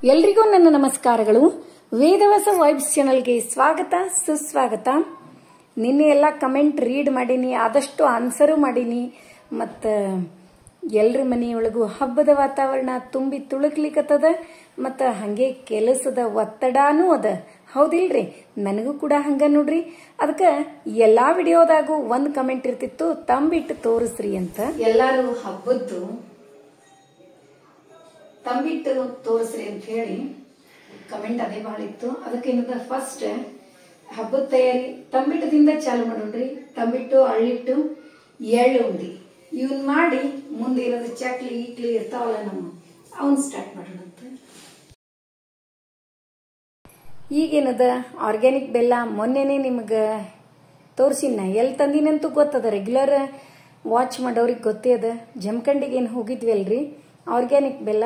ಎಲ್ರಿಗೂ ನನ್ನ ನಮಸ್ಕಾರಗಳು. ವೇದವಾಸ ವೈಬ್ಸ್ ಚಾನಲ್ಗೆ ಸ್ವಾಗತ ಸುಸ್ವಾಗತ. ನಿನ್ನೆ ಎಲ್ಲ ಕಮೆಂಟ್ ರೀಡ್ ಮಾಡೀನಿ, ಆದಷ್ಟು ಆನ್ಸರು ಮಾಡೀನಿ. ಮತ್ತು ಎಲ್ರ ಮನೆಯೊಳಗೂ ಹಬ್ಬದ ವಾತಾವರಣ ತುಂಬಿ ತುಳುಕ್ಲಿಕ್ಕತ್ತದ. ಮತ್ತು ಹಾಗೆ ಕೆಲಸದ ಒತ್ತಡನೂ ಅದ, ಹೌದಿಲ್ರಿ? ನನಗೂ ಕೂಡ ಹಂಗ ನೋಡ್ರಿ. ಅದಕ್ಕೆ ಎಲ್ಲಾ ವಿಡಿಯೋದಾಗೂ ಒಂದು ಕಮೆಂಟ್ ಇರ್ತಿತ್ತು, ತಂಬಿಟ್ಟು ತೋರಿಸ್ರಿ ಅಂತ. ಎಲ್ಲಾರು ಹಬ್ಬದ್ದು ತಂಬಿಟ್ಟು ತೋರಿಸ್ರಿ ಅಂತ ಹೇಳಿ ಕಮೆಂಟ್ ಅದೇ ಭಾಳ ಇತ್ತು. ಅದಕ್ಕೇನದ ಫಸ್ಟ್ ಹಬ್ಬದ ತಯಾರಿ ತಂಬಿಟ್ಟದಿಂದ ಚಾಲು ಮಾಡೋಣ್ರಿ. ತಂಬಿಟ್ಟು, ಅಳ್ಳಿಟ್ಟು, ಎಳ್ಳು ಉಂಡಿ ಇವನ್ ಮಾಡಿ ಮುಂದೆ ಇರೋದು ಚಕ್ಲಿ ಇಕ್ಲಿ ಇರ್ತಾವಲ್ಲ ಅವನ್ ಸ್ಟಾರ್ಟ್ ಮಾಡೋಣ ಅಂತ. ಈಗೇನದ ಆರ್ಗ್ಯಾನಿಕ್ ಬೆಲ್ಲ ಮೊನ್ನೆನೆ ನಿಮ್ಗೆ ತೋರಿಸಿನ, ಎಲ್ಲಿ ತಂದಿನಂತೂ ಗೊತ್ತದ. ರೆಗ್ಯುಲರ್ ವಾಚ್ ಮಾಡೋರಿಗೆ ಗೊತ್ತೇ ಅದ. ಜಮಖಂಡಿಗೆ ಏನು ಹೋಗಿದ್ವಿ ಅಲ್ರಿ, ಆರ್ಗ್ಯಾನಿಕ್ ಬೆಲ್ಲ.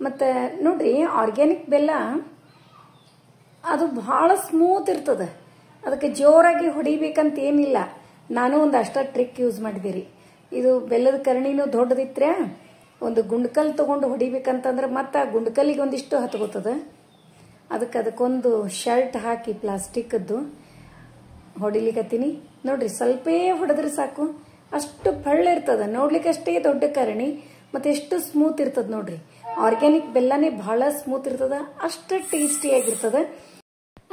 ಮತ್ತು ನೋಡ್ರಿ, ಆರ್ಗ್ಯಾನಿಕ್ ಬೆಲ್ಲ ಅದು ಭಾಳ ಸ್ಮೂತ್ ಇರ್ತದೆ. ಅದಕ್ಕೆ ಜೋರಾಗಿ ಹೊಡಿಬೇಕಂತ ಏನಿಲ್ಲ. ನಾನು ಒಂದು ಅಷ್ಟ ಟ್ರಿಕ್ ಯೂಸ್ ಮಾಡಿದ್ದೀರಿ. ಇದು ಬೆಲ್ಲದ ಕರಣಿನೂ ದೊಡ್ಡದಿತ್ರೆ, ಒಂದು ಗುಂಡ್ಕಲ್ ತೊಗೊಂಡು ಹೊಡಿಬೇಕಂತಂದ್ರೆ ಮತ್ತೆ ಆ ಗುಂಡ್ಕಲ್ಲಿಗೆ ಒಂದಿಷ್ಟು ಹತ್ಕೋತದ. ಅದಕ್ಕೊಂದು ಶರ್ಟ್ ಹಾಕಿ ಪ್ಲಾಸ್ಟಿಕ್ದು ಹೊಡಿಲಿಕ್ಕತ್ತೀನಿ. ನೋಡ್ರಿ, ಸ್ವಲ್ಪೇ ಹೊಡೆದ್ರೆ ಸಾಕು, ಅಷ್ಟು ಪಳ್ಳ ಇರ್ತದ. ನೋಡ್ಲಿಕ್ಕೆ ಅಷ್ಟೇ ದೊಡ್ಡ ಕರಣಿ, ಮತ್ತೆ ಎಷ್ಟು ಸ್ಮೂತ್ ಇರ್ತದ ನೋಡ್ರಿ. ಆರ್ಗ್ಯಾನಿಕ್ ಬೆಲ್ಲನೇ ಬಹಳ ಸ್ಮೂತ್ ಇರ್ತದ, ಅಷ್ಟು ಟೇಸ್ಟಿಯಾಗಿರ್ತದ.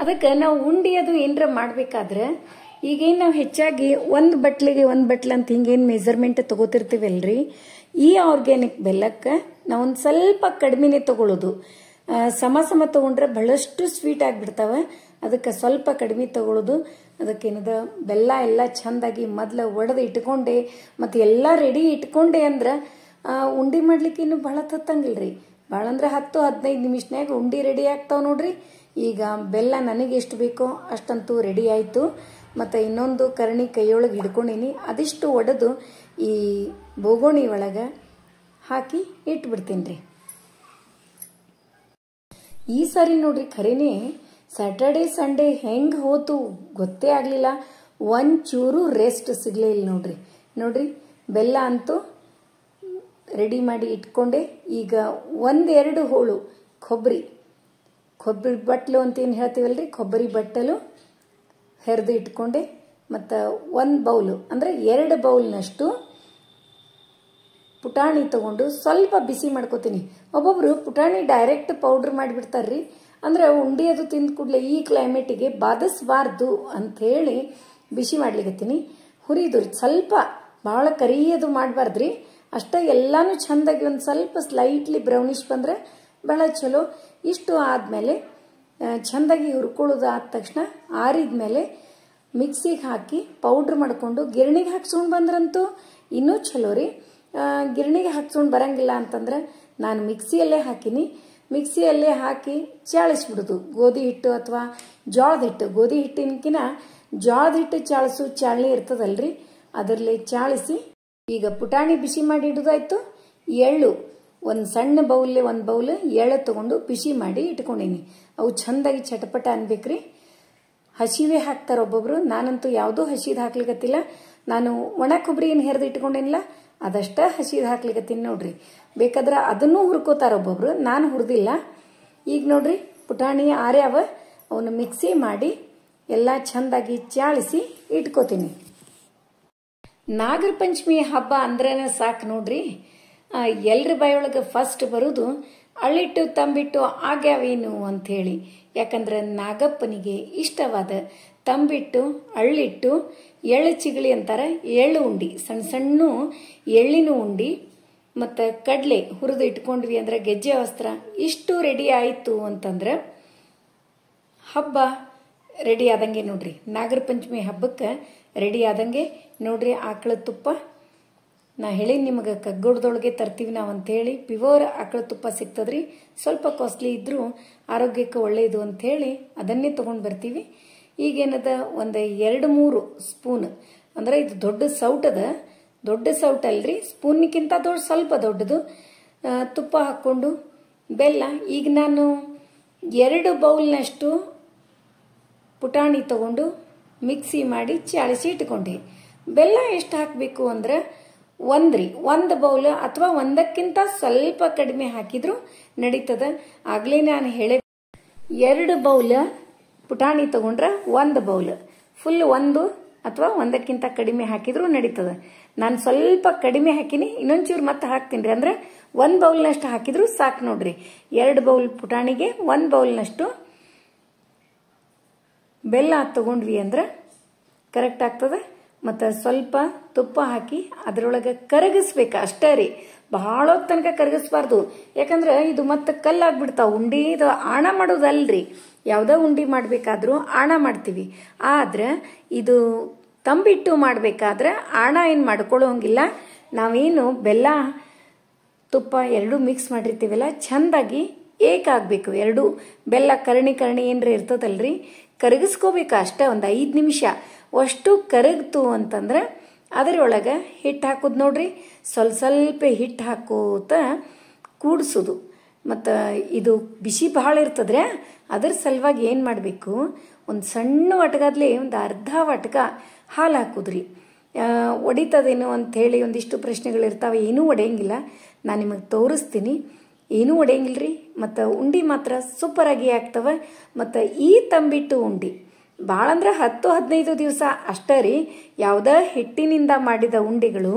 ಅದಕ್ಕೆ ನಾವು ಉಂಡಿ ಅದು ಏನರ ಮಾಡ್ಬೇಕಾದ್ರೆ ಈಗೇನು ನಾವು ಹೆಚ್ಚಾಗಿ ಒಂದು ಬಟ್ಲಿಗೆ ಒಂದು ಬಟ್ಲ ಅಂತ ಹಿಂಗೇನು ಮೆಜರ್ಮೆಂಟ್ ತಗೋತಿರ್ತೀವಲ್ರಿ, ಈ ಆರ್ಗ್ಯಾನಿಕ್ ಬೆಲ್ಲಕ್ಕೆ ನಾವು ಒಂದು ಸ್ವಲ್ಪ ಕಡಿಮೆನೆ ತಗೊಳ್ಳೋದು. ಸಮ ತಗೊಂಡ್ರೆ ಬಹಳಷ್ಟು ಸ್ವೀಟ್ ಆಗಿಬಿಡ್ತಾವೆ. ಅದಕ್ಕೆ ಸ್ವಲ್ಪ ಕಡಿಮೆ ತಗೊಳ್ಳೋದು. ಅದಕ್ಕೇನದ ಬೆಲ್ಲ ಎಲ್ಲ ಚಂದಾಗಿ ಮೊದಲು ಒಡೆದು ಇಟ್ಕೊಂಡೆ ಮತ್ತು ಎಲ್ಲ ರೆಡಿ ಇಟ್ಕೊಂಡೆ ಅಂದ್ರೆ ಉಂಡಿ ಮಾಡ್ಲಿಕ್ಕೆ ಇನ್ನು ಭಾಳ ಹತ್ತಂಗಿಲ್ರಿ. ಭಾಳ ಅಂದ್ರೆ 10-15 ನಿಮಿಷನಾಗ ಉಂಡಿ ರೆಡಿ ಆಗ್ತಾವ ನೋಡ್ರಿ. ಈಗ ಬೆಲ್ಲ ನನಗೆ ಎಷ್ಟು ಬೇಕೋ ಅಷ್ಟಂತೂ ರೆಡಿ ಆಯಿತು. ಮತ್ತು ಇನ್ನೊಂದು ಕರಣಿ ಕೈಯೊಳಗೆ ಹಿಡ್ಕೊಂಡೀನಿ. ಅದಿಷ್ಟು ಒಡೆದು ಈ ಬೋಗೋಣಿ ಒಳಗೆ ಹಾಕಿ ಇಟ್ಬಿಡ್ತೀನಿ ರೀ. ಈ ಸಾರಿ ನೋಡ್ರಿ ಖರೇನೆ ಸ್ಯಾಟರ್ಡೇ ಸಂಡೇ ಹೆಂಗೆ ಹೋತು ಗೊತ್ತೇ ಆಗಲಿಲ್ಲ. ಒಂಚೂರು ರೆಸ್ಟ್ ಸಿಗಲೇ ಇಲ್ಲ ನೋಡ್ರಿ. ಬೆಲ್ಲ ಅಂತೂ ರೆಡಿ ಮಾಡಿ ಇಟ್ಕೊಂಡೆ. ಈಗ 1-2 ಹೋಳು ಕೊಬ್ಬರಿ ಬಟ್ಟಲು ಅಂತ ಏನು ಹೇಳ್ತೀವಲ್ರಿ, ಕೊಬ್ಬರಿ ಬಟ್ಟಲು ಹೆರೆದು ಇಟ್ಕೊಂಡೆ. ಮತ್ತು 1 ಬೌಲು ಅಂದರೆ 2 ಬೌಲ್ನಷ್ಟು ಪುಟಾಣಿ ತಗೊಂಡು ಸ್ವಲ್ಪ ಬಿಸಿ ಮಾಡ್ಕೋತೀನಿ. ಒಬ್ಬೊಬ್ರು ಪುಟಾಣಿ ಡೈರೆಕ್ಟ್ ಪೌಡ್ರ್ ಮಾಡಿಬಿಡ್ತಾರ್ರಿ. ಅಂದ್ರೆ ಉಂಡಿ ಅದು ತಿಂದ ಕೂಡಲೇ ಈ ಕ್ಲೈಮೇಟಿಗೆ ಬಾಧಿಸಬಾರ್ದು ಅಂಥೇಳಿ ಬಿಸಿ ಮಾಡ್ಲಿಕತ್ತೀನಿ. ಹುರಿದು ಸ್ವಲ್ಪ ಭಾಳ ಕರಿಯದು ಮಾಡಬಾರ್ದ್ರಿ, ಅಷ್ಟೇ ಎಲ್ಲಾನು ಚಂದಾಗಿ ಒಂದು ಸ್ವಲ್ಪ ಸ್ಲೈಟ್ಲಿ ಬ್ರೌನಿಶ್ ಬಂದರೆ ಭಾಳ ಚಲೋ. ಇಷ್ಟು ಆದಮೇಲೆ ಚಂದಾಗಿ ಹುರ್ಕೊಳ್ಳೋದು ಆದ ತಕ್ಷಣ ಆರಿದ್ಮೇಲೆ ಮಿಕ್ಸಿಗೆ ಹಾಕಿ ಪೌಡ್ರ್ ಮಾಡಿಕೊಂಡು ಗಿರಣಿಗೆ ಹಾಕ್ಸ್ಕೊಂಡು ಬಂದ್ರಂತೂ ಇನ್ನೂ ಚಲೋ ರೀ. ಗಿರಣಿಗೆ ಹಾಕ್ಸ್ಕೊಂಡು ಬರಂಗಿಲ್ಲ ಅಂತಂದ್ರೆ ನಾನು ಮಿಕ್ಸಿಯಲ್ಲೇ ಹಾಕಿನಿ. ಮಿಕ್ಸಿಯಲ್ಲೇ ಹಾಕಿ ಚಾಳಿಸ್ಬಿಡೋದು. ಗೋಧಿ ಹಿಟ್ಟು ಅಥವಾ ಜೋಳದ ಹಿಟ್ಟು, ಗೋಧಿ ಹಿಟ್ಟಿನಕಿನ ಜೋಳದ ಹಿಟ್ಟು ಚಾಳಿಸು ಚಾಳನಿ ಇರ್ತದಲ್ರಿ, ಅದರಲ್ಲೇ ಚಾಳಿಸಿ. ಈಗ ಪುಟಾಣಿ ಬಿಸಿ ಮಾಡಿ ಇಡೋದಾಯ್ತು. ಎಳ್ಳು ಒಂದು ಸಣ್ಣ ಬೌಲೇ 1 ಬೌಲ್ ಎಳ್ಳು ತಗೊಂಡು ಬಿಸಿ ಮಾಡಿ ಇಟ್ಕೊಂಡೀನಿ. ಅವು ಚಂದಾಗಿ ಚಟಪಟ ಅನ್ಬೇಕ್ರಿ. ಹಸಿವೆ ಹಾಕ್ತಾರ ಒಬ್ಬೊಬ್ರು, ನಾನಂತೂ ಯಾವುದೂ ಹಸಿದು ಹಾಕ್ಲಿಕ್ಕತ್ತಿಲ್ಲ. ನಾನು ಒಣ ಕೊಬ್ಬರಿ ಏನು ಹೆರೆದು ಇಟ್ಕೊಂಡೇನಿಲ್ಲ, ಅದಷ್ಟ ಹಸಿದು ಹಾಕ್ಲಿಕ್ಕತ್ತೀನಿ ನೋಡ್ರಿ. ಬೇಕಾದ್ರೆ ಅದನ್ನೂ ಹುರ್ಕೋತಾರ ಒಬ್ಬೊಬ್ರು, ನಾನು ಹುರಿದಿಲ್ಲ. ಈಗ ನೋಡ್ರಿ ಪುಟಾಣಿ ಆರ್ಯಾವ, ಅವನು ಮಿಕ್ಸಿ ಮಾಡಿ ಎಲ್ಲ ಚಂದಾಗಿ ಚಾಳಿಸಿ ಇಟ್ಕೋತೀನಿ. ನಾಗರ ಪಂಚಮಿ ಹಬ್ಬ ಅಂದ್ರೇನೆ ಸಾಕು ನೋಡ್ರಿ. ಎಲ್ರ ಬಾಯೊಳಗೆ ಫಸ್ಟ್ ಬರೋದು ಅಳ್ಳಿಟ್ಟು ತಂಬಿಟ್ಟು ಆಗ್ಯಾವೇನು ಅಂಥೇಳಿ. ಯಾಕಂದ್ರೆ ನಾಗಪ್ಪನಿಗೆ ಇಷ್ಟವಾದ ತಂಬಿಟ್ಟು, ಅಳ್ಳಿಟ್ಟು, ಎಳ್ಳು ಚಿಗಳಿ ಅಂತಾರೆ, ಎಳ್ಳು ಉಂಡಿ, ಸಣ್ಣ ಸಣ್ಣ ಎಳ್ಳಿನ ಉಂಡಿ, ಮತ್ತು ಕಡಲೆ ಹುರಿದು ಇಟ್ಕೊಂಡ್ವಿ ಅಂದ್ರೆ ಗೆಜ್ಜೆ ವಸ್ತ್ರ, ಇಷ್ಟು ರೆಡಿ ಆಯಿತು ಅಂತಂದ್ರೆ ಹಬ್ಬ ರೆಡಿ ಆದಂಗೆ ನೋಡ್ರಿ. ನಾಗರ ಪಂಚಮಿ ಹಬ್ಬಕ್ಕೆ ರೆಡಿ ಆದಂಗೆ ನೋಡ್ರಿ. ಆಕಳ ತುಪ್ಪ ನಾ ಹೇಳಿ ನಿಮಗೆ ಕಗ್ಗೋಡದೊಳಗೆ ತರ್ತೀವಿ ನಾವು ಅಂಥೇಳಿ. ಪ್ಯೂರ್ ಆಕಳ ತುಪ್ಪ ಸಿಗ್ತದ್ರಿ. ಸ್ವಲ್ಪ ಕಾಸ್ಟ್ಲಿ ಇದ್ರೂ ಆರೋಗ್ಯಕ್ಕೆ ಒಳ್ಳೆಯದು ಅಂಥೇಳಿ ಅದನ್ನೇ ತೊಗೊಂಡು ಬರ್ತೀವಿ. ಈಗೇನದ ಒಂದು 2-3 ಸ್ಪೂನ್, ಅಂದ್ರೆ ಇದು ದೊಡ್ಡ ಸೌಟದ, ದೊಡ್ಡ ಸೌಟ್ ಅಲ್ರಿ, ಸ್ಪೂನ್ಗಿಂತ ಸ್ವಲ್ಪ ದೊಡ್ಡದು ತುಪ್ಪ ಹಾಕ್ಕೊಂಡು ಬೆಲ್ಲ. ಈಗ ನಾನು 2 ಬೌಲ್ನಷ್ಟು ಪುಟಾಣಿ ತಗೊಂಡು ಮಿಕ್ಸಿ ಮಾಡಿ ಚಾಳಿಸಿ ಇಟ್ಕೊಂಡೆ. ಬೆಲ್ಲ ಎಷ್ಟು ಹಾಕಬೇಕು ಅಂದ್ರೆ ಒಂದು ಬೌಲ್ ಅಥವಾ ಒಂದಕ್ಕಿಂತ ಸ್ವಲ್ಪ ಕಡಿಮೆ ಹಾಕಿದ್ರು ನಡೀತದ. ಆಗ್ಲೇ ನಾನು ಹೇಳಿ 2 ಬೌಲ್ ಪುಟಾಣಿ ತಗೊಂಡ್ರೆ 1 ಬೌಲ್ ಫುಲ್ 1 ಅಥವಾ ಒಂದಕ್ಕಿಂತ ಕಡಿಮೆ ಹಾಕಿದ್ರು ನಡೀತದ. ನಾನು ಸ್ವಲ್ಪ ಕಡಿಮೆ ಹಾಕಿನಿ, ಇನ್ನೊಂಚೂರು ಮತ್ತೆ ಹಾಕ್ತೀನಿ ರೀ. ಅಂದ್ರೆ 1 ಬೌಲ್ನಷ್ಟು ಹಾಕಿದ್ರು ಸಾಕು ನೋಡ್ರಿ. 2 ಬೌಲ್ ಪುಟಾಣಿಗೆ 1 ಬೌಲ್ನಷ್ಟು ಬೆಲ್ಲ ತಗೊಂಡ್ವಿ ಅಂದ್ರೆ ಕರೆಕ್ಟ್ ಆಗ್ತದೆ. ಮತ್ತು ಸ್ವಲ್ಪ ತುಪ್ಪ ಹಾಕಿ ಅದರೊಳಗೆ ಕರಗಿಸ್ಬೇಕು ಅಷ್ಟೇ ರೀ. ಬಹಳ ತನಕ ಕರಗಿಸ್ಬಾರ್ದು, ಯಾಕಂದ್ರೆ ಇದು ಮತ್ತೆ ಕಲ್ಲಾಗ್ಬಿಡ್ತಾವ. ಉಂಡಿ ಇದು ಆಣ ಮಾಡೋದಲ್ರಿ. ಯಾವುದೋ ಉಂಡಿ ಮಾಡಬೇಕಾದ್ರೂ ಆಣ ಮಾಡ್ತೀವಿ. ಆದ್ರೆ ಇದು ತಂಬಿಟ್ಟು ಮಾಡಬೇಕಾದ್ರೆ ಆಣ ಏನು ಮಾಡ್ಕೊಳ್ಳೋಂಗಿಲ್ಲ. ನಾವೇನು ಬೆಲ್ಲ ತುಪ್ಪ ಎರಡೂ ಮಿಕ್ಸ್ ಮಾಡಿರ್ತೀವಲ್ಲ, ಚೆಂದಾಗಿ ಏಕಾಗಬೇಕು. ಎರಡು ಬೆಲ್ಲ ಕರಣಿ ಏನ್ರ ಇರ್ತದಲ್ರಿ, ಕರಗಿಸ್ಕೋಬೇಕು ಅಷ್ಟೇ. ಒಂದು 5 ನಿಮಿಷ ಅಷ್ಟು ಕರಗ್ತು ಅಂತಂದ್ರೆ ಅದರೊಳಗೆ ಹಿಟ್ಟು ಹಾಕೋದು ನೋಡ್ರಿ. ಸ್ವಲ್ಪ ಹಿಟ್ಟು ಹಾಕೋತ ಕೂಡಿಸೋದು. ಮತ್ತು ಇದು ಬಿಸಿ ಬಹಳ ಇರ್ತದ್ರೆ ಅದ್ರ ಸಲುವಾಗಿ ಏನು ಮಾಡಬೇಕು, ಒಂದು ಸಣ್ಣ ವಟಗಾದ್ಲಿ ಒಂದು ಅರ್ಧ ವಟಕ ಹಾಲು ಹಾಕೋದ್ರಿ. ಒಡಿತದೇನು ಅಂಥೇಳಿ ಒಂದಿಷ್ಟು ಪ್ರಶ್ನೆಗಳಿರ್ತಾವೆ. ಏನೂ ಒಡೆಯಂಗಿಲ್ಲ, ನಾನು ನಿಮಗೆ ತೋರಿಸ್ತೀನಿ. ಏನೂ ಒಡೆಯಂಗಿಲ್ರಿ. ಮತ್ತು ಉಂಡಿ ಮಾತ್ರ ಸೂಪರಾಗಿ ಆಗ್ತವೆ. ಮತ್ತು ಈ ತಂಬಿಟ್ಟು ಉಂಡಿ ಭಾಳ ಅಂದ್ರೆ 10-15 ದಿವಸ ಅಷ್ಟೇ ರೀ. ಯಾವುದೇ ಹಿಟ್ಟಿನಿಂದ ಮಾಡಿದ ಉಂಡಿಗಳು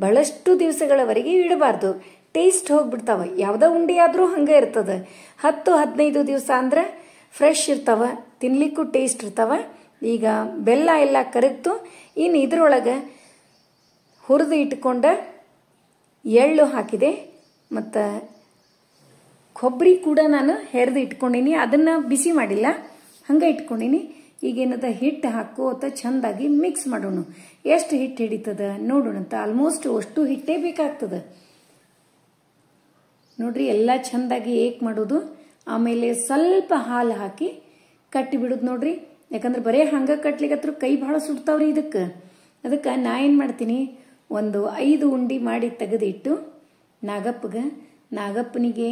ಬಹಳಷ್ಟು ದಿವಸಗಳವರೆಗೆ ಇಡಬಾರ್ದು, ಟೇಸ್ಟ್ ಹೋಗ್ಬಿಡ್ತಾವೆ. ಯಾವುದೇ ಉಂಡಿ ಆದರೂ ಹಂಗೆ ಇರ್ತದೆ. 10-15 ದಿವಸ ಅಂದ್ರೆ ಫ್ರೆಶ್ ಇರ್ತಾವೆ, ತಿನ್ಲಿಕ್ಕೂ ಟೇಸ್ಟ್ ಇರ್ತಾವೆ. ಈಗ ಬೆಲ್ಲ ಎಲ್ಲ ಕರಗ್ತು. ಇನ್ನು ಇದ್ರೊಳಗೆ ಹುರಿದು ಇಟ್ಕೊಂಡ ಎಳ್ಳು ಹಾಕಿದೆ, ಮತ್ತು ಕೊಬ್ಬರಿ ಕೂಡ ನಾನು ಹೆರೆದು ಇಟ್ಕೊಂಡಿನಿ. ಅದನ್ನು ಬಿಸಿ ಮಾಡಿಲ್ಲ, ಹಂಗೆ ಇಟ್ಕೊಂಡಿನಿ. ಈಗೇನದ ಹಿಟ್ಟು ಹಾಕೋತ ಚೆಂದಾಗಿ ಮಿಕ್ಸ್ ಮಾಡೋಣ. ಎಷ್ಟು ಹಿಟ್ಟು ಹಿಡಿತದ ನೋಡೋಣಂತ. ಆಲ್ಮೋಸ್ಟ್ ಅಷ್ಟು ಹಿಟ್ಟೇ ಬೇಕಾಗ್ತದೆ ನೋಡ್ರಿ. ಎಲ್ಲ ಚೆಂದಾಗಿ ಏಕ್ ಮಾಡೋದು. ಆಮೇಲೆ ಸ್ವಲ್ಪ ಹಾಲು ಹಾಕಿ ಕಟ್ಟಿ ಬಿಡೋದು ನೋಡ್ರಿ. ಯಾಕಂದ್ರೆ ಬರೀ ಹಂಗೆ ಕಟ್ಲಿಕ್ಕತ್ರ ಕೈ ಭಾಳ ಸುಡ್ತಾವ್ರಿ ಇದಕ್ಕೆ. ಅದಕ್ಕೆ ನಾ ಏನು ಮಾಡ್ತೀನಿ, ಒಂದು 5 ಉಂಡಿ ಮಾಡಿ ತೆಗೆದಿಟ್ಟು ನಾಗಪ್ಪನಿಗೆ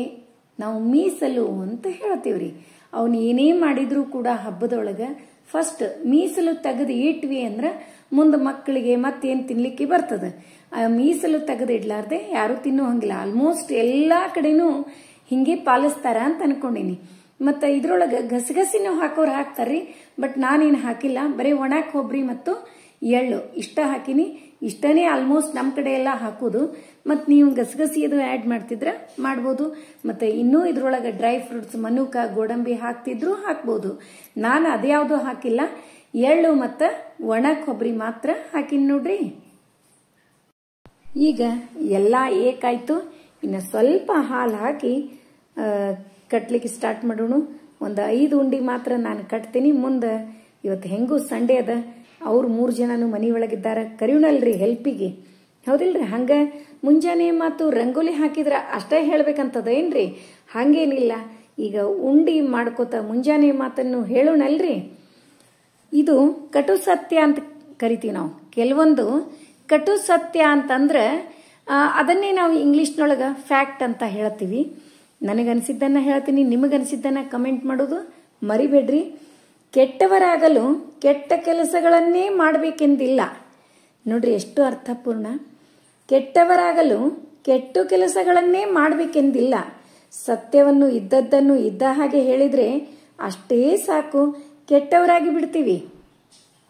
ನಾವು ಮೀಸಲು ಅಂತ ಹೇಳ್ತೀವ್ರಿ. ಅವನು ಏನೇ ಮಾಡಿದ್ರು ಕೂಡ ಹಬ್ಬದೊಳಗೆ ಫಸ್ಟ್ ಮೀಸಲು ತೆಗೆದು ಇಟ್ವಿ ಅಂದ್ರೆ ಮುಂದೆ ಮಕ್ಕಳಿಗೆ ಮತ್ತೇನು ತಿನ್ಲಿಕ್ಕೆ ಬರ್ತದೆ. ಆ ಮೀಸಲು ತೆಗೆದು ಇಡ್ಲಾರ್ದೆ ಯಾರು ತಿನ್ನೋ ಹಂಗಿಲ್ಲ. ಆಲ್ಮೋಸ್ಟ್ ಎಲ್ಲ ಕಡೆನೂ ಹಿಂಗೆ ಪಾಲಿಸ್ತಾರ ಅಂತ ಅನ್ಕೊಂಡಿನಿ. ಮತ್ತು ಇದ್ರೊಳಗೆ ಗಸಗಸಿನೂ ಹಾಕೋರು ಹಾಕ್ತಾರ್ರಿ, ಬಟ್ ನಾನೇನು ಹಾಕಿಲ್ಲ. ಬರೀ ಒಣ ಕೊಬ್ಬರಿ ಮತ್ತು ಎಳ್ಳು ಇಷ್ಟ ಹಾಕಿನಿ. ಇಷ್ಟನೇ ಆಲ್ಮೋಸ್ಟ್ ನಮ್ಮ ಕಡೆ ಎಲ್ಲ ಹಾಕೋದು. ಮತ್ತು ನೀವು ಗಸಗಸಿ ಅದು ಆ್ಯಡ್ ಮಾಡ್ತಿದ್ರೆ ಮಾಡ್ಬೋದು. ಮತ್ತು ಇನ್ನೂ ಇದ್ರೊಳಗೆ ಡ್ರೈ ಫ್ರೂಟ್ಸ್ ಮನುಕ ಗೋಡಂಬಿ ಹಾಕ್ತಿದ್ರು ಹಾಕ್ಬೋದು. ನಾನು ಅದ್ಯಾವುದೂ ಹಾಕಿಲ್ಲ, ಎಳ್ಳು ಮತ್ತು ಒಣ ಕೊಬ್ಬರಿ ಮಾತ್ರ ಹಾಕಿನಿ ನೋಡ್ರಿ. ಈಗ ಎಲ್ಲ ಏಕಾಯ್ತು. ಇನ್ನು ಸ್ವಲ್ಪ ಹಾಲು ಹಾಕಿ ಕಟ್ಲಿಕ್ಕೆ ಸ್ಟಾರ್ಟ್ ಮಾಡೋಣ. ಒಂದು 5 ಉಂಡಿ ಮಾತ್ರ ನಾನು ಕಟ್ತೀನಿ. ಮುಂದೆ ಇವತ್ತು ಹೆಂಗೂ ಸಂಡೇ ಅದ, ಅವ್ರು 3 ಜನನು ಮನೆಯೊಳಗಿದ್ದಾರೆ, ಕರಿಯುಣಲ್ರಿ ಹೆಲ್ಪಿಗೆ, ಹೌದಿಲ್ರಿ. ಹಂಗೆ ಮುಂಜಾನೆ ಮಾತು ರಂಗೋಲಿ ಹಾಕಿದ್ರೆ ಅಷ್ಟೇ ಹೇಳ್ಬೇಕಂತದ ಏನ್ರಿ? ಹಂಗೇನಿಲ್ಲ. ಈಗ ಉಂಡಿ ಮಾಡ್ಕೋತ ಮುಂಜಾನೆ ಮಾತನ್ನು ಹೇಳೋಣಲ್ರಿ. ಇದು ಕಟು ಸತ್ಯ ಅಂತ ಕರಿತೀವಿ ನಾವು. ಕೆಲವೊಂದು ಕಟು ಸತ್ಯ ಅಂತಂದ್ರೆ ಅದನ್ನೇ ನಾವು ಇಂಗ್ಲಿಷ್ನೊಳಗೆ ಫ್ಯಾಕ್ಟ್ ಅಂತ ಹೇಳ್ತೀವಿ. ನನಗನ್ಸಿದ್ದನ್ನ ಹೇಳ್ತೀನಿ, ನಿಮಗನ್ಸಿದ್ದನ್ನ ಕಮೆಂಟ್ ಮಾಡೋದು ಮರಿಬೇಡ್ರಿ. ಕೆಟ್ಟವರಾಗಲು ಕೆಟ್ಟ ಕೆಲಸಗಳನ್ನೇ ಮಾಡಬೇಕೆಂದಿಲ್ಲ ನೋಡ್ರಿ, ಎಷ್ಟು ಅರ್ಥಪೂರ್ಣ. ಕೆಟ್ಟವರಾಗಲು ಕೆಟ್ಟ ಕೆಲಸಗಳನ್ನೇ ಮಾಡಬೇಕೆಂದಿಲ್ಲ. ಸತ್ಯವನ್ನು ಇದ್ದದ್ದನ್ನು ಇದ್ದ ಹಾಗೆ ಹೇಳಿದ್ರೆ ಅಷ್ಟೇ ಸಾಕು, ಕೆಟ್ಟವರಾಗಿ ಬಿಡ್ತೀವಿ.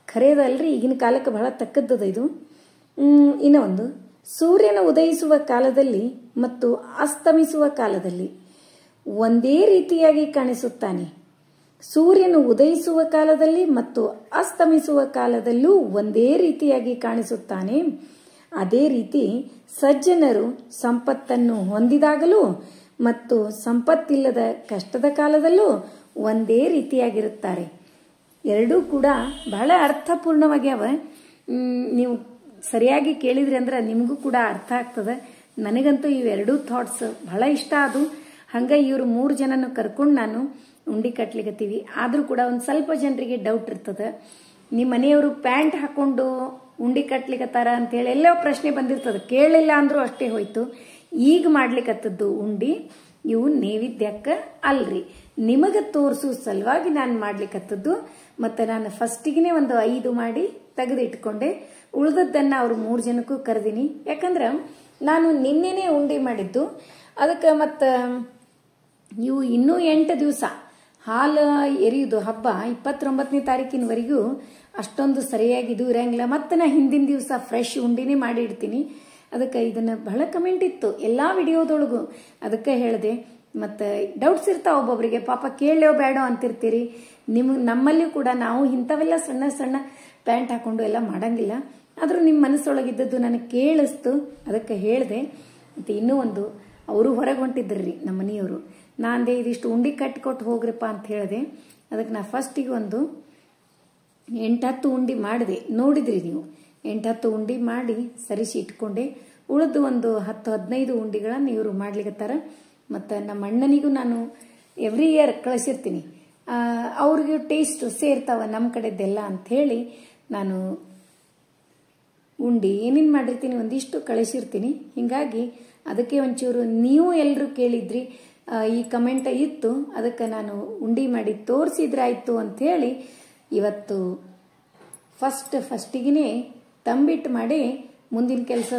ಖರೇದಲ್ರಿ, ಈಗಿನ ಕಾಲಕ್ಕೆ ಬಹಳ ತಕ್ಕದ್ದದ ಇದು. ಇನ್ನೊಂದು, ಸೂರ್ಯನ ಉದಯಿಸುವ ಕಾಲದಲ್ಲಿ ಮತ್ತು ಅಸ್ತಮಿಸುವ ಕಾಲದಲ್ಲಿ ಒಂದೇ ರೀತಿಯಾಗಿ ಕಾಣಿಸುತ್ತಾನೆ. ಸೂರ್ಯನು ಉದಯಿಸುವ ಕಾಲದಲ್ಲಿ ಮತ್ತು ಅಸ್ತಮಿಸುವ ಕಾಲದಲ್ಲೂ ಒಂದೇ ರೀತಿಯಾಗಿ ಕಾಣಿಸುತ್ತಾನೆ. ಅದೇ ರೀತಿ ಸಜ್ಜನರು ಸಂಪತ್ತನ್ನು ಹೊಂದಿದಾಗಲೂ ಮತ್ತು ಸಂಪತ್ತಿಲ್ಲದ ಕಷ್ಟದ ಕಾಲದಲ್ಲೂ ಒಂದೇ ರೀತಿಯಾಗಿರುತ್ತಾರೆ. ಎರಡೂ ಕೂಡ ಬಹಳ ಅರ್ಥಪೂರ್ಣವಾಗ್ಯಾವ. ನೀವು ಸರಿಯಾಗಿ ಕೇಳಿದ್ರಿ ಅಂದ್ರೆ ನಿಮಗೂ ಕೂಡ ಅರ್ಥ ಆಗ್ತದೆ. ನನಗಂತೂ ಇವೆರಡೂ ಥಾಟ್ಸ್ ಬಹಳ ಇಷ್ಟ ಆದವು. ಹಂಗೆ ಇವರು 3 ಜನನು ಕರ್ಕೊಂಡು ನಾನು ಉಂಡಿ ಕಟ್ಲಿಕತ್ತೀವಿ. ಆದರೂ ಕೂಡ ಒಂದು ಸ್ವಲ್ಪ ಜನರಿಗೆ ಡೌಟ್ ಇರ್ತದೆ, ನಿಮ್ಮ ಮನೆಯವರು ಪ್ಯಾಂಟ್ ಹಾಕೊಂಡು ಉಂಡಿ ಕಟ್ಲಿಕತ್ತಾರ ಅಂತೇಳಿ ಎಲ್ಲೋ ಪ್ರಶ್ನೆ ಬಂದಿರ್ತದೆ. ಕೇಳಿಲ್ಲ ಅಂದ್ರೂ ಅಷ್ಟೇ ಹೋಯ್ತು. ಈಗ ಮಾಡ್ಲಿಕ್ಕತ್ತದ್ದು ಉಂಡಿ ಇವು ನೈವೇದ್ಯಕ್ಕೆ ಅಲ್ರಿ, ನಿಮಗೆ ತೋರಿಸೋ ಸಲುವಾಗಿ ನಾನು ಮಾಡ್ಲಿಕ್ಕತ್ತದ್ದು. ಮತ್ತು ನಾನು ಫಸ್ಟಿಗೆ ಒಂದು 5 ಮಾಡಿ ತೆಗೆದು ಇಟ್ಕೊಂಡೆ. ಉಳಿದದ್ದನ್ನು ಅವ್ರು 3 ಜನಕ್ಕೂ ಕರೆದೀನಿ. ಯಾಕಂದ್ರೆ ನಾನು ನಿನ್ನೆನೇ ಉಂಡೆ ಮಾಡಿದ್ದು. ಅದಕ್ಕೆ ಮತ್ತು ಇವು ಇನ್ನೂ 8 ದಿವಸ ಹಾಲು ಎರಿಯುವುದು ಹಬ್ಬ 29ನೇ ತಾರೀಕಿನವರೆಗೂ ಅಷ್ಟೊಂದು ಸರಿಯಾಗಿ ಇದು ಇರಂಗಿಲ್ಲ. ಮತ್ತು ನಾ ಹಿಂದಿನ ದಿವಸ ಫ್ರೆಶ್ ಉಂಡಿನೇ ಮಾಡಿ ಇಡ್ತೀನಿ. ಅದಕ್ಕೆ ಇದನ್ನು ಬಹಳ ಕಮೆಂಟ್ ಇತ್ತು ಎಲ್ಲ ವಿಡಿಯೋದೊಳಗೂ, ಅದಕ್ಕೆ ಹೇಳಿದೆ. ಮತ್ತು ಡೌಟ್ಸ್ ಇರ್ತಾವೆ ಒಬ್ಬೊಬ್ಬರಿಗೆ, ಪಾಪ ಕೇಳೋ ಬೇಡೋ ಅಂತಿರ್ತೀರಿ. ನಮ್ಮಲ್ಲಿ ಕೂಡ ನಾವು ಇಂಥವೆಲ್ಲ ಸಣ್ಣ ಸಣ್ಣ ಪ್ಯಾಂಟ್ ಹಾಕೊಂಡು ಎಲ್ಲ ಮಾಡಂಗಿಲ್ಲ. ಆದರೂ ನಿಮ್ಮ ಮನಸ್ಸೊಳಗಿದ್ದದ್ದು ನನಗೆ ಕೇಳಿಸ್ತು, ಅದಕ್ಕೆ ಹೇಳಿದೆ. ಮತ್ತು ಇನ್ನೂ ಒಂದು, ಅವರು ಹೊರಗೆ ಹೊಂಟಿದ್ರಿ ನಮ್ಮ ಮನೆಯವರು. ನಾಂದೆ ಇದಿಷ್ಟು ಉಂಡೆ ಕಟ್ಟಿಕೊಟ್ಟು ಹೋಗ್ರಿಪ್ಪ ಅಂತ ಹೇಳಿದೆ. ಅದಕ್ಕೆ ನಾ ಫಸ್ಟಿಗೆ ಒಂದು 8-10 ಉಂಡೆ ಮಾಡಿದೆ. ನೋಡಿದ್ರಿ ನೀವು, 8-10 ಉಂಡೆ ಮಾಡಿ ಸರಿಸಿ ಇಟ್ಕೊಂಡೆ. ಉಳಿದು ಒಂದು 10-15 ಉಂಡೆಗಳನ್ನು ಇವರು ಮಾಡ್ಲಿಕ್ಕತ್ತಾರ. ಮತ್ತು ನಮ್ಮ ಅಣ್ಣನಿಗೂ ನಾನು ಎವ್ರಿ ಇಯರ್ ಕಳಿಸಿರ್ತೀನಿ, ಅವ್ರಿಗೆ ಟೇಸ್ಟ್ ಸೇರ್ತಾವ ನಮ್ಮ ಕಡೆದ್ದೆಲ್ಲ ಅಂಥೇಳಿ ನಾನು ಉಂಡೆ ಏನೇನು ಮಾಡಿರ್ತೀನಿ ಒಂದಿಷ್ಟು ಕಳಿಸಿರ್ತೀನಿ. ಹೀಗಾಗಿ ಅದಕ್ಕೆ ಒಂಚೂರು ನೀವು ಎಲ್ಲರೂ ಕೇಳಿದ್ರಿ, ಈ ಕಮೆಂಟ್ ಇತ್ತು, ಅದಕ್ಕೆ ನಾನು ಉಂಡೆ ಮಾಡಿ ತೋರಿಸಿದ್ರಾಯ್ತು ಅಂಥೇಳಿ ಇವತ್ತು ಫಸ್ಟಿಗೆ ತಂಬಿಟ್ಟು ಮಾಡಿ ಮುಂದಿನ ಕೆಲಸ